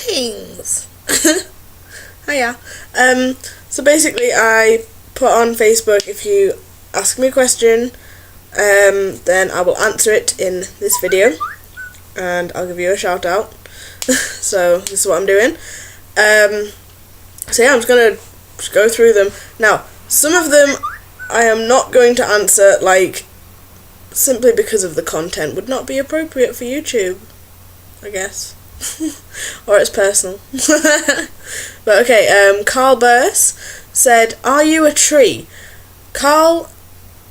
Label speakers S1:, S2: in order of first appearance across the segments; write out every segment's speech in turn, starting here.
S1: Things. Hiya. So basically I put on Facebook, if you ask me a question, then I will answer it in this video and I'll give you a shout out. So this is what I'm doing. So yeah, I'm just gonna go through them. Now, some of them I am not going to answer, like, simply because of the content would not be appropriate for YouTube, I guess. Or it's personal. But okay, Carl Burse said, "Are you a tree?" Carl,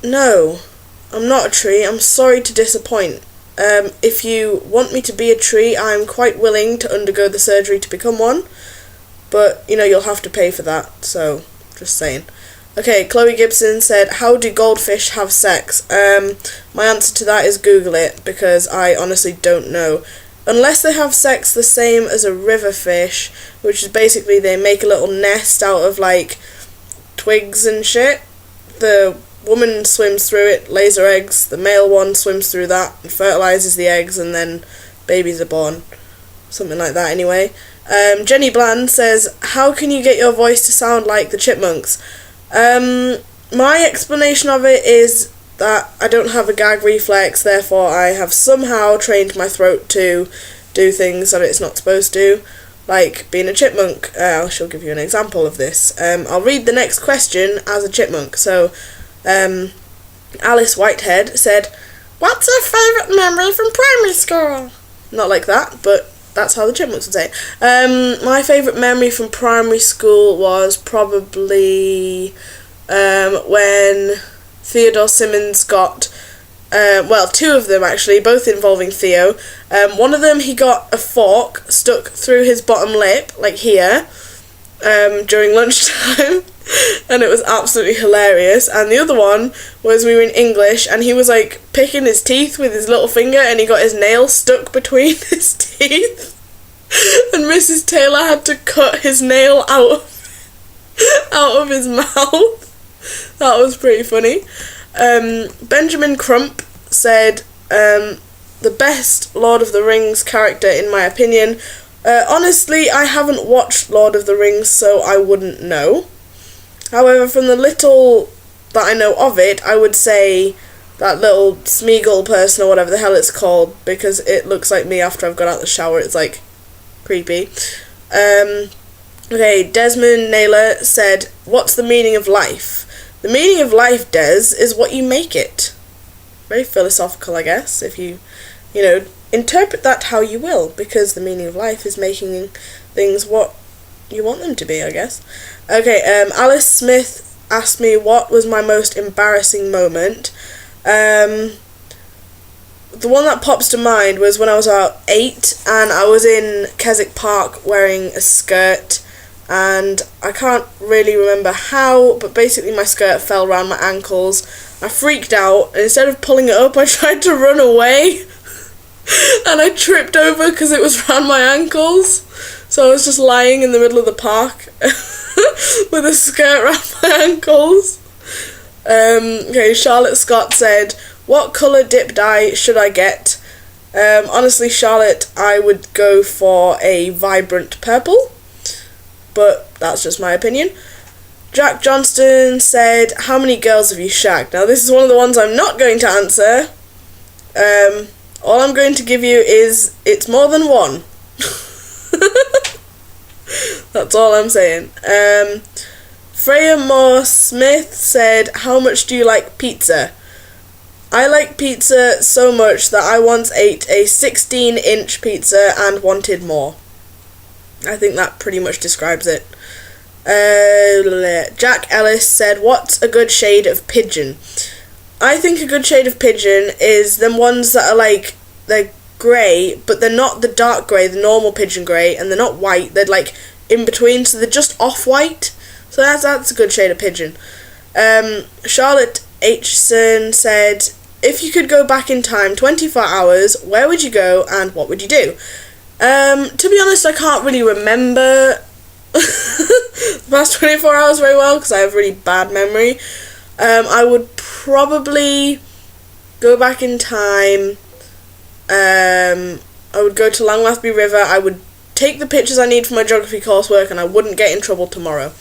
S1: no, I'm not a tree. I'm sorry to disappoint. If you want me to be a tree, I'm quite willing to undergo the surgery to become one, but, you know, you'll have to pay for that, so, just saying. Okay, Chloe Gibson said, "How do goldfish have sex?" My answer to that is Google it, because I honestly don't know. Unless they have sex the same as a river fish, which is basically they make a little nest out of, like, twigs and shit. The woman swims through it, lays her eggs, the male one swims through that and fertilises the eggs, and then babies are born. Something like that anyway. Jenny Bland says, "How can you get your voice to sound like the Chipmunks?" My explanation of it is that I don't have a gag reflex, therefore I have somehow trained my throat to do things that it's not supposed to, like being a chipmunk. I shall give you an example of this. I'll read the next question as a chipmunk. So, Alice Whitehead said, "What's your favourite memory from primary school?" Not like that, but that's how the chipmunks would say it. My favourite memory from primary school was probably when Theodore Simmons got, two of them actually, both involving Theo. One of them, he got a fork stuck through his bottom lip, like here, during lunchtime, and it was absolutely hilarious. And the other one was we were in English, and he was, like, picking his teeth with his little finger, and he got his nail stuck between his teeth, and Mrs. Taylor had to cut his nail out of his mouth. That was pretty funny. Benjamin Crump said, "The best Lord of the Rings character in my opinion." Honestly, I haven't watched Lord of the Rings, so I wouldn't know. However, from the little that I know of it, I would say that little Smeagol person, or whatever the hell it's called, because it looks like me after I've got out of the shower. It's, like, creepy. Okay, Desmond Naylor said, "What's the meaning of life?" The meaning of life, Des, is what you make it. Very philosophical, I guess, if you interpret that how you will, because the meaning of life is making things what you want them to be, I guess. Okay, Alice Smith asked me what was my most embarrassing moment. The one that pops to mind was when I was about 8, and I was in Keswick Park wearing a skirt, and I can't really remember how, but basically my skirt fell around my ankles. I freaked out, and instead of pulling it up, I tried to run away, and I tripped over because it was around my ankles. So I was just lying in the middle of the park with a skirt around my ankles. Okay, Charlotte Scott said, "What colour dip dye should I get?" Honestly, Charlotte, I would go for a vibrant purple, but that's just my opinion. Jack Johnston said, "How many girls have you shagged?" Now, this is one of the ones I'm not going to answer. All I'm going to give you is, it's more than one. That's all I'm saying. Freya Moore Smith said, "How much do you like pizza?" I like pizza so much that I once ate a 16-inch pizza and wanted more. I think that pretty much describes it. Jack Ellis said, "What's a good shade of pigeon?" I think a good shade of pigeon is them ones that are, like, they're grey, but they're not the dark grey, the normal pigeon grey, and they're not white, they're, like, in between, so they're just off-white. So that's a good shade of pigeon. Charlotte Aitchison said, "If you could go back in time 24 hours, where would you go and what would you do?" To be honest, I can't really remember the past 24 hours very well, because I have really bad memory. I would probably go back in time. I would go to Langlathby River. I would take the pictures I need for my geography coursework and I wouldn't get in trouble tomorrow.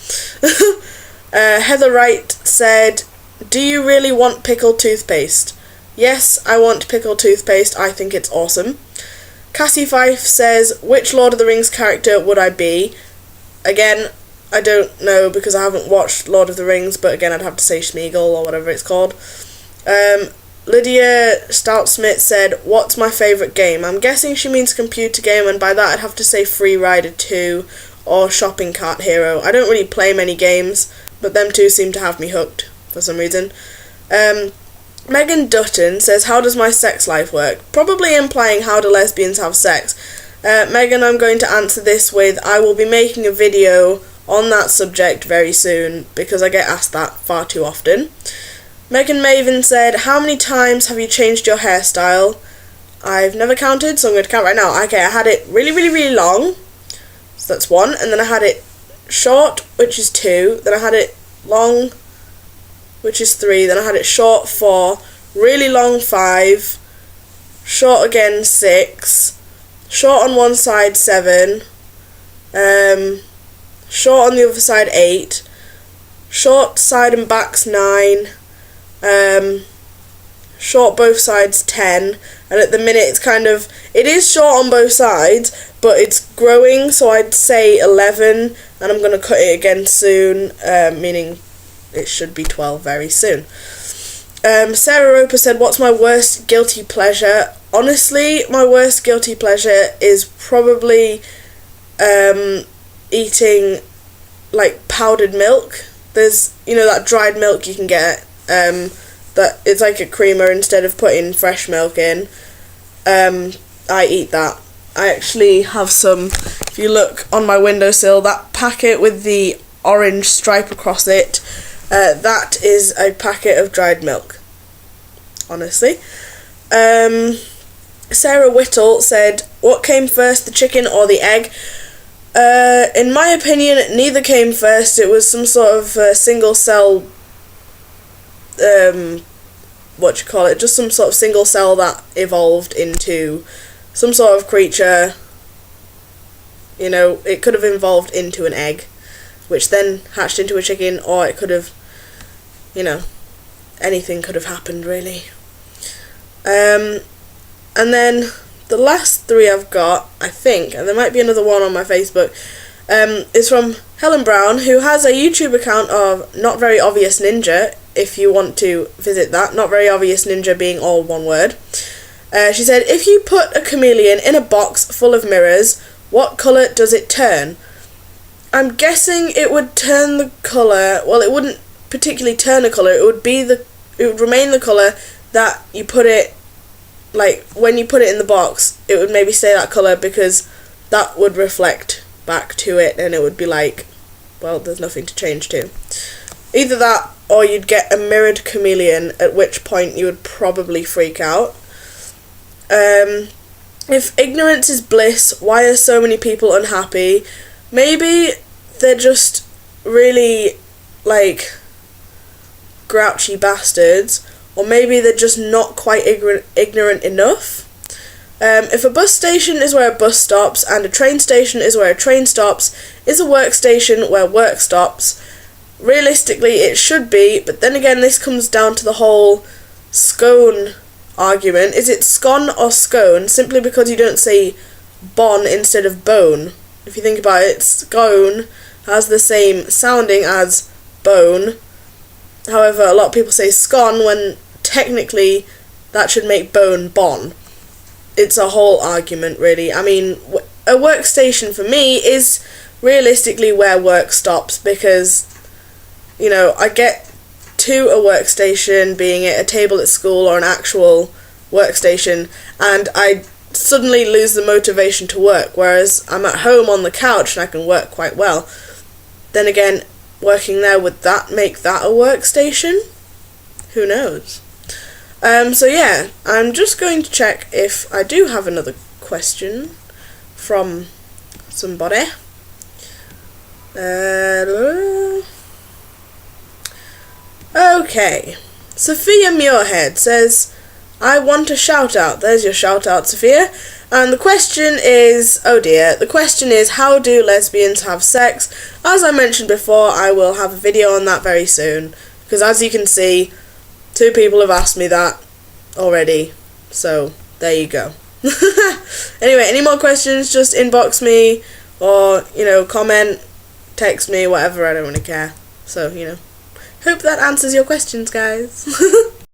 S1: Heather Wright said, do you really want pickled toothpaste? Yes, I want pickled toothpaste. I think it's awesome. Cassie Fife says, which Lord of the Rings character would I be? Again, I don't know because I haven't watched Lord of the Rings, but again, I'd have to say Smeagol or whatever it's called. Lydia Stoutsmith said, what's my favourite game? I'm guessing she means computer game, and by that I'd have to say Free Rider 2 or Shopping Cart Hero. I don't really play many games, but them two seem to have me hooked for some reason. Megan Dutton says, how does my sex life work? Probably implying how do lesbians have sex. Megan, I'm going to answer this with, I will be making a video on that subject very soon, because I get asked that far too often. Megan Maven said, how many times have you changed your hairstyle? I've never counted, so I'm going to count right now. Okay, I had it really, really, really long, so that's 1, and then I had it short, which is 2, then I had it long, which is 3, then I had it short 4, really long 5, short again 6, short on one side 7, short on the other side 8, short side and back's 9, short both sides 10, and at the minute it is short on both sides, but it's growing, so I'd say 11, and I'm going to cut it again soon, meaning it should be 12 very soon. Sarah Roper said, what's my worst guilty pleasure? Honestly, my worst guilty pleasure is probably eating like powdered milk. There's, that dried milk you can get, that it's like a creamer instead of putting fresh milk in. I eat that. I actually have some, if you look on my windowsill, that packet with the orange stripe across it, that is a packet of dried milk, honestly. Sarah Whittle said, what came first, the chicken or the egg? In my opinion, neither came first. It was some sort of single cell, just some sort of single cell that evolved into some sort of creature. It could have evolved into an egg, which then hatched into a chicken, or it could have, anything could have happened, really. And then the last 3 I've got, I think, and there might be another one on my Facebook, is from Helen Brown, who has a YouTube account of Not Very Obvious Ninja, if you want to visit that. Not Very Obvious Ninja being all one word. She said, if you put a chameleon in a box full of mirrors, what colour does it turn? I'm guessing it would turn the colour, well, it wouldn't particularly turn a colour, it would remain the colour that you put it, like, when you put it in the box, it would maybe stay that colour, because that would reflect back to it, and it would be like, well, there's nothing to change to. Either that, or you'd get a mirrored chameleon, at which point you would probably freak out. If ignorance is bliss, why are so many people unhappy? Maybe they're just really, like, grouchy bastards, or maybe they're just not quite ignorant enough. If a bus station is where a bus stops, and a train station is where a train stops, is a workstation where work stops? Realistically, it should be, but then again, this comes down to the whole scone argument. Is it scone or scone, simply because you don't say bon instead of bone? If you think about it, scone has the same sounding as bone. However, a lot of people say scone when technically that should make bone bon. It's a whole argument, really. I mean, a workstation for me is realistically where work stops, because, I get to a workstation, being it a table at school or an actual workstation, and I suddenly lose the motivation to work, whereas I'm at home on the couch and I can work quite well. Then again, working there, would that make that a workstation? Who knows? So yeah, I'm just going to check if I do have another question from somebody. Okay, Sophia Muirhead says, I want a shout out. There's your shout out, Sophia. And the question is, oh dear, the question is, how do lesbians have sex? As I mentioned before, I will have a video on that very soon, because as you can see, 2 people have asked me that already, so there you go. Anyway, any more questions, just inbox me, or, comment, text me, whatever, I don't really care. So, hope that answers your questions, guys.